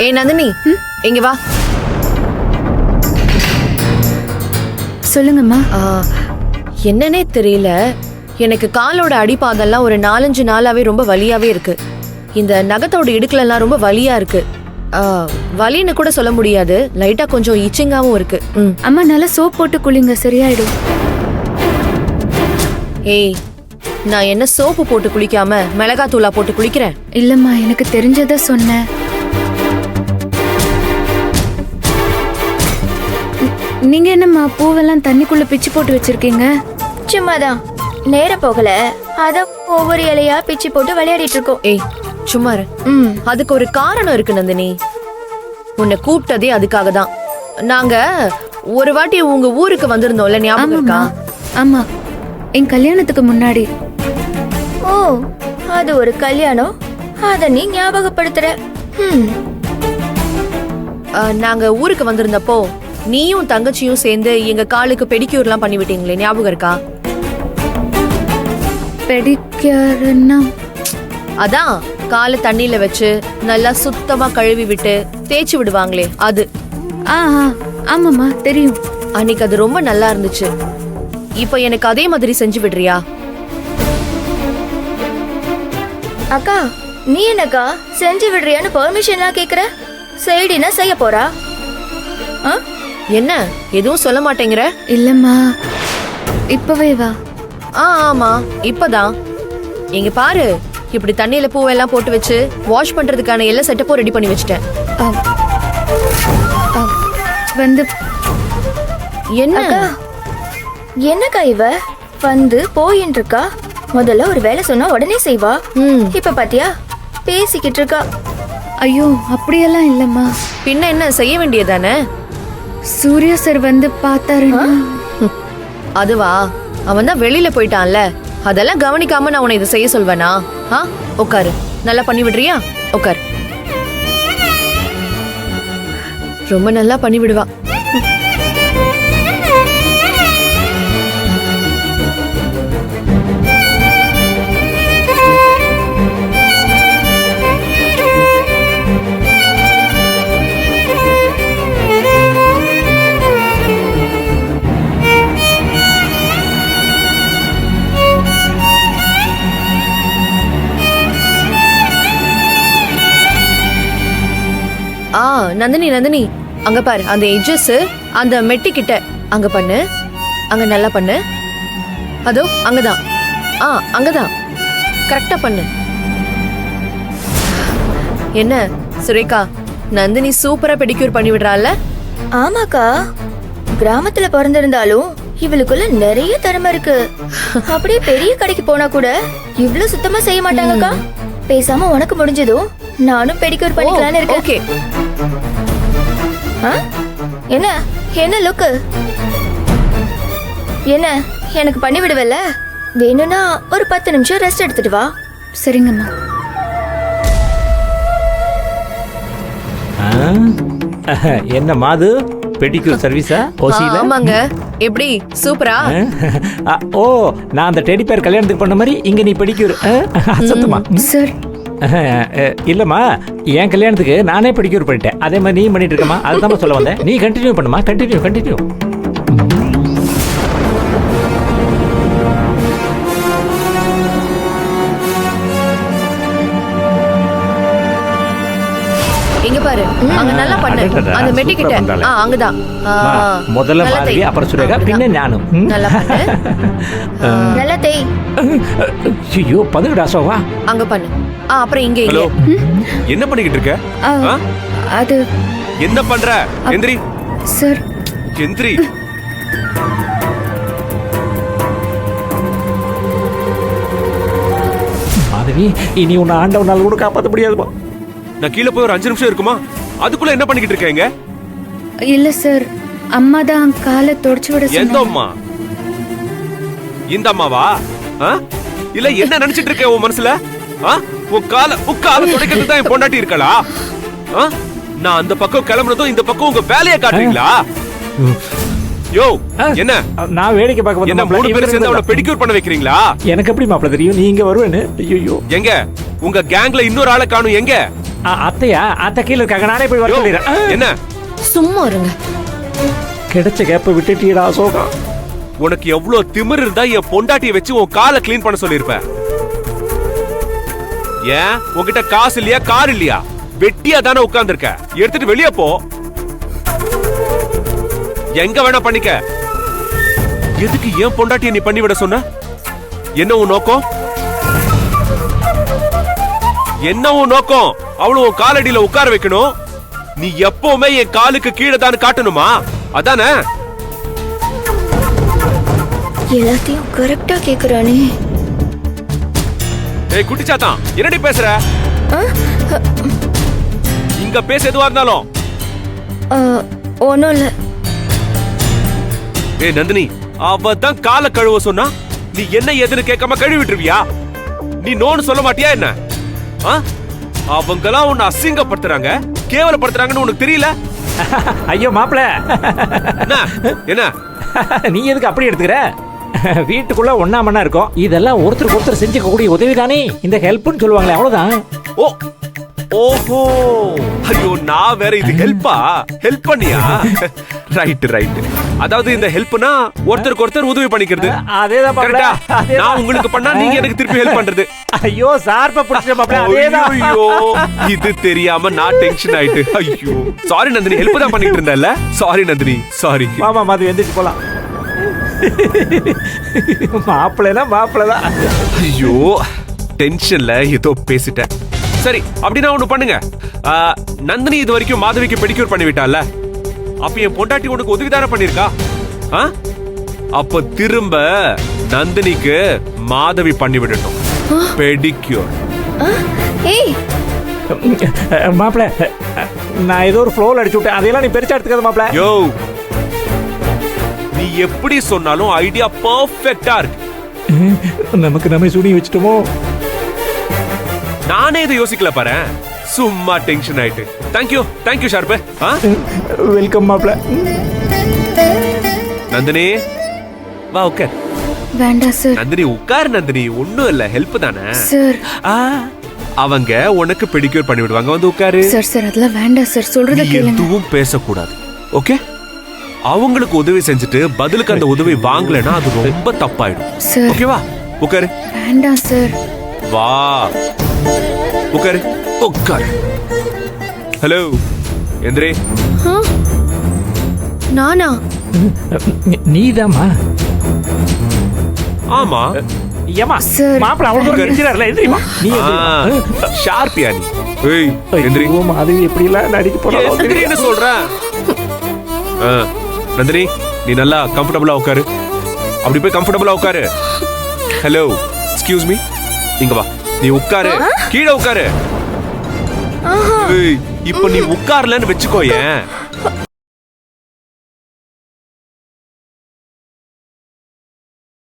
ஏ நந்தினி, இங்க வா. சொல்லுங்கம்மா. என்னன்னே தெரியல, எனக்கு காலோட அடிப்பாதெல்லாம் ஒரு 4-5 நாளாவே ரொம்ப வலியாவே இருக்கு. இந்த நகத்தோட இடுக்குலெல்லாம் ரொம்ப வலியா இருக்கு. வலின்னு கூட சொல்ல முடியாது, லைட்டா கொஞ்சம் இச்சிங்காவும் இருக்கு. அம்மா நல்லா சோப் போட்டு குளிங்க, சரியாயிடும். ஏய், நான் என்ன சோப்பு போட்டு குளிக்காம மிளகாத்தூளா போட்டு குளிக்கிறேன்? இல்லம்மா, எனக்கு தெரிஞ்சத சொன்னேன். நீங்க என்னம்மா பூவெல்லாம் தண்ணிக்குள்ள பிச்சு போட்டு வச்சிருக்கீங்க? சும்மாதான், நேரம் போகல, அத ஒவ்வொரு இலையா பிச்சு போட்டு விளையாடிட்டு இருக்கோம். ஏய் சும்மா இரு. அதுக்கு ஒரு காரணம் இருக்கு நந்தினி. உன்னை கூப்பிட்டதே அதுக்காக தான். நாங்க ஒரு வாட்டி உங்க ஊருக்கு வந்திருந்தோம்ல, ஞாபகம் இருக்கா? ஆமா, என் கல்யாணத்துக்கு முன்னாடி. ஓ, அது ஒரு கல்யாணம், அத நீ ஞாபகப்படுத்துற. நாங்க ஊருக்கு வந்திருந்தப்போ நீயும் தங்கச்சியும் சேர்ந்து எங்க காலுக்கு பெடிக்யூர்லாம் பண்ணி விட்டீங்களே, ஞாபகம் இருக்கா? பெடிக்யூர்னா அதான் காலை தண்ணியில வச்சு நல்லா சுத்தமா கழுவி விட்டு தேய்ச்சி விடுவாங்களே, அது. ஆமாம்மா, தெரியும். அன்னைக்கு அது ரொம்ப நல்லா இருந்துச்சு. இப்ப எனக்கு அதே மாதிரி செஞ்சு விடுறியா? அக்கா, நீ என்னக்கா செஞ்சு விடுறியான்னு பெர்மிஷன்லாம் கேக்குற? செய்டினா செய்ய போறா? என்ன எதுவும் சொல்ல மாட்டேங்கிற? இல்லம்மா, இப்பவே வா. ஆமா, இப்பதான். இங்க பாரு, இப்படி தண்ணியில பூவெல்லாம் போட்டு வச்சு வாஷ் பண்றதுக்கான எல்லா செட்டப்பும் ரெடி பண்ணி வச்சுட்டேன். வந்து என்ன என்னக்கா இவ வந்து போயின்னு இருக்கா? முதல்ல ஒரு வேலை சொன்னா உடனே செய்வா. இப்ப பாத்தியா, பேசிக்கிட்டு இருக்கா. ஐயோ, அப்படியெல்லாம் இல்லம்மா. பின்ன என்ன, செய்ய வேண்டியதானே? சூர்யா சார் வந்து பார்த்தாருன்னா. அதுவா, அவன் தான் வெளியில போயிட்டான்ல, அதெல்லாம் கவனிக்காம நான் உன்னை இதை செய்ய சொல்வேனா? உட்காரு, நல்லா பண்ணி விடுறியா? உட்காரு. ரொம்ப நல்லா பண்ணி விடுவா. நந்தினி நந்தினி, அங்க பாரு, அந்த எட்ஜஸ் அந்த மெட்டி கிட்ட அங்க பண்ணு. அங்க நல்லா பண்ணு. அதோ அங்கதான். அங்கதான் கரெக்டா பண்ணு. என்ன சுரேகா, நந்தினி சூப்பரா பெடிக்யூர் பண்ணி விடுறாள். ஆமாக்கா, கிராமத்துல பிறந்திருந்தாலும் இவளுக்குள்ள நிறைய திறமை இருக்கு. அப்படியே பெரிய கடைக்கு போனா கூட இவ்ளோ சுத்தமா செய்ய மாட்டாங்கக்கா. பேசாம உனக்கு முடிஞ்சதும் நானும் பெடிக்யூர் பண்ணிக்கலான்னு இருக்கேன். ஓகே. என்ன என்ன லுக்கு? என்ன எனக்கு பண்ணி விடுவல்ல? வேணும்னா ஒரு 10 நிமிஷம் ரெஸ்ட் எடுத்துட்டு வா. சரிங்கம்மா. என்ன மாது, பெடிக்யூர் சர்வீஸா? ஆமாங்க. எப்படி சூப்பரா? ஓ, நான் அந்த டெடி பேர் கல்யாணத்துக்கு பண்ண மாதிரி இங்க நீ பெடிக்யூர். சத்தமா சார்? இல்லம்மா, என் கல்யாணத்துக்கு நானே பெடிக்யூர் பண்ணிட்டேன். அதே மாதிரி நீ பண்ணிட்டு இருக்கமா, அதுதான் சொல்ல வந்தேன். நீ கண்டினியூ பண்ணுமா, கண்டினியூ. இங்க பாரு, அங்க நல்லா பண்ணு. அந்த மெட்டி கிட்ட. அங்கதான். முதல்ல மாதிரி, அப்புறம் சுரேகா, பின்ன ஞானம். நல்லா பண்ணு. நல்லா தேய். ஐயோ, பதுடா சோவா. அங்க பண்ணு. அப்புறம் இங்க ஹலோ, என்ன பண்ணிக்கிட்டு இருக்க? அது என்ன பண்ற? எந்திரி சார். எந்திரி. மாதவி, இனி உன்னை ஆண்டவனால கூட காப்பாற்ற முடியாதுமா. நான் கீழே போய் ஒரு 5 நிமிஷம் இருக்குமா? அதுக்குள்ள என்ன பண்ணிக்கிட்டு இருக்கீங்க? இல்ல சார், அம்மா தான் காலை தொடச்சு விட சொன்னாங்க. எந்த அம்மா? இந்த அம்மாவா? இல்ல என்ன நினைச்சிட்டு இருக்க உன் மனசுல? உன் காலை துடைக்கிறது தான் என் பொண்டாட்டி இருக்கலா? நான் அந்த பக்கம் கிளம்புறதும் இந்த பக்கம் உங்க வேலையை காட்டுறீங்களா? யோ, என்ன நான் வேடிக்கை பார்க்க வந்தேன். என்ன 3 பேரும் சேர்ந்து அவளை பெடிக்யூர் பண்ண வைக்கிறீங்களா? எனக்கு எப்படி மாப்ள தெரியும் நீ இங்க வருவேன்னு? ஐயோ, எங்க உங்க கேங்ல இன்னொரு ஆளை காணும்? எங்க அத்தையா அத்தை கீழே இருக்காங்க, நானே போய் வர யோ, சொல்லிடுறேன். என்ன சும்மா இருங்க. கிடைச்ச கேப்ப விட்டுட்டீடா அசோகா. உனக்கு எவ்வளவு திமிரு இருந்தா என் பொண்டாட்டியை வச்சு உன் காலை க்ளீன் பண்ண சொல்லிருப்ப. ஏன் உன்கிட்ட காசு இல்லையா, கார் இல்லையா? வெட்டியா தானே உட்கார்ந்திருக்க. எடுத்துட்டு வெளியே போ, எங்க வேணா பண்ணிக்க. எதுக்கு ஏன் பொண்டாட்டியை நீ பண்ணி விட சொன்ன? என்ன உன் நோக்கம்? என்ன உன் நோக்கம்? அவளும் உன் காலடியில உட்கார வைக்கணும், நீ எப்பவுமே என் காலுக்கு கீழே தான் காட்டணுமா? அதானே? எல்லாத்தையும் கரெக்டா கேக்குறானே. ஏய் குட்டிச்சாத்தான், என்னடி பேசுற? இங்க பேச எதுவா இருந்தாலும். ஒன்னும் இல்ல. ஏய் நந்தினி, அவ தான் காலை கழுவ சொன்னா நீ என்ன ஏதுன்னு கேட்காம கழுவி விட்டுருவியா? நீ நோன்னு சொல்ல மாட்டியா என்ன? அவங்கெல்லாம் உன்னை அசிங்கப்படுத்துறாங்க, கேவலப்படுத்துறாங்கன்னு உனக்கு தெரியல? ஐயோ மாப்பிள, என்ன நீ எதுக்கு அப்படி எடுத்துக்கிற? வீட்டுக்குள்ள ஒண்ணா மண்ணா இருக்கும், இதெல்லாம் ஒருத்தருக்கு ஒருத்தர் செஞ்சுக்க கூடிய உதவி தானே இந்த ஹெல்ப்னு சொல்லுவாங்களே, அவ்வளவுதான். ஓ ஓஹோ, ஐயோ நான் வேற இது ஹெல்ப்பா? ஹெல்ப் பண்ணியா? Right right. அதாவது இந்த ஹெல்ப்னா ஒருத்தருக்கு ஒருத்தர் உதவி பண்ணிக்கிறது. அதேதான் மாப்பிள, கரெக்ட்டா? நான் உங்களுக்கு பண்ணா நீங்க எனக்கு திருப்பி ஹெல்ப் பண்றது. ஐயோ சார்பா புடிச்ச மாப்பிள, அதேதான். ஐயோ இது தெரியாம நான் டென்ஷன் ஆயிட்டு. ஐயோ சாரி நந்தினி, ஹெல்ப் தான் பண்ணிட்டு இருந்தேன்ல. Sorry Nandini, sorry. மாமா மாது எந்திரிச்சு போலாம். மாப்பிள்ளனா மாப்பிள்ளதான். ஐயோ டென்ஷன்ல ஏதோ பேசிட்டேன். சரி அப்படின்னா ஒண்ணு பண்ணுங்க. நந்தினி இது வரைக்கும் மாதவிக்கு பெடிக்யூர் பண்ணி விட்டால, அப்ப என் பொண்டாட்டி உனக்கு உதவிதானே பண்ணிருக்கா? அப்ப திரும்ப நந்தினிக்கு மாதவி பண்ணி விடட்டும் பெடிக்யூர். ஏய் மாப்பிள, நான் ஏதோ ஒரு ஃப்ளோல அடிச்சு விட்டேன், அதையெல்லாம் நீ பெருசா எடுத்துக்காத மாப்பிள. யோ நீ எப்படி சொன்னாலும் ஐடியா பெர்ஃபெக்ட்டா இருக்கு. நமக்கு நம்ம சுனி வச்சுட்டோமோ? நானே இதை யோசிக்கல பாரு, சும்மா டென்ஷன் ஆயிட்டு. Thank you sharp. வெல்கம் மாப்பிள. நந்தினி வா உட்கார். வேண்டாம் சார். நந்தினி உட்கார். நந்தினி ஒண்ணும் இல்ல, ஹெல்ப் தானே. சார் அவங்க உனக்கு பெடிக்யூர் பண்ணி விடுவாங்க, வந்து உட்காரு. சார் சார் அதெல்லாம் வேண்டாம் சார், சொல்றத நீ கேளுங்க. எதுவும் பேசக்கூடாது, ஓகே? அவங்களுக்கு உதவி செஞ்சுட்டு பதிலுக்கு அந்த உதவி வாங்கலைன்னா அது ரொம்ப தப்பாயிடும். சார் ஓகேவா? உட்காரு. வேண்டாம் சார். வா உட்காரு. உட்காரு. ஹலோ எந்திரி. நானா? நீதாம்மா? ஆமா. ஏமா சார். மாப்பிள அவ்வளவு தூரம் கெஞ்சிராருல, எந்திரிமா. நீ ஷார்ப்பியா நீ? ஏய் எந்திரி. அது எப்படி எல்லாம் நடிக்க போறா? எந்திரின்னு சொல்றேன். நந்தினி நீ நல்லா கம்ஃபர்டபுளா உட்காரு. அப்படி போய் கம்ஃபர்டபுளா உட்காரு. ஹலோ எக்ஸ்கியூஸ் மீ, இங்க வா. நீ உட்காரு, கீழே உட்காரு. இப்போ நீ உட்காரலன்னு வெச்சுக்கோயேன்,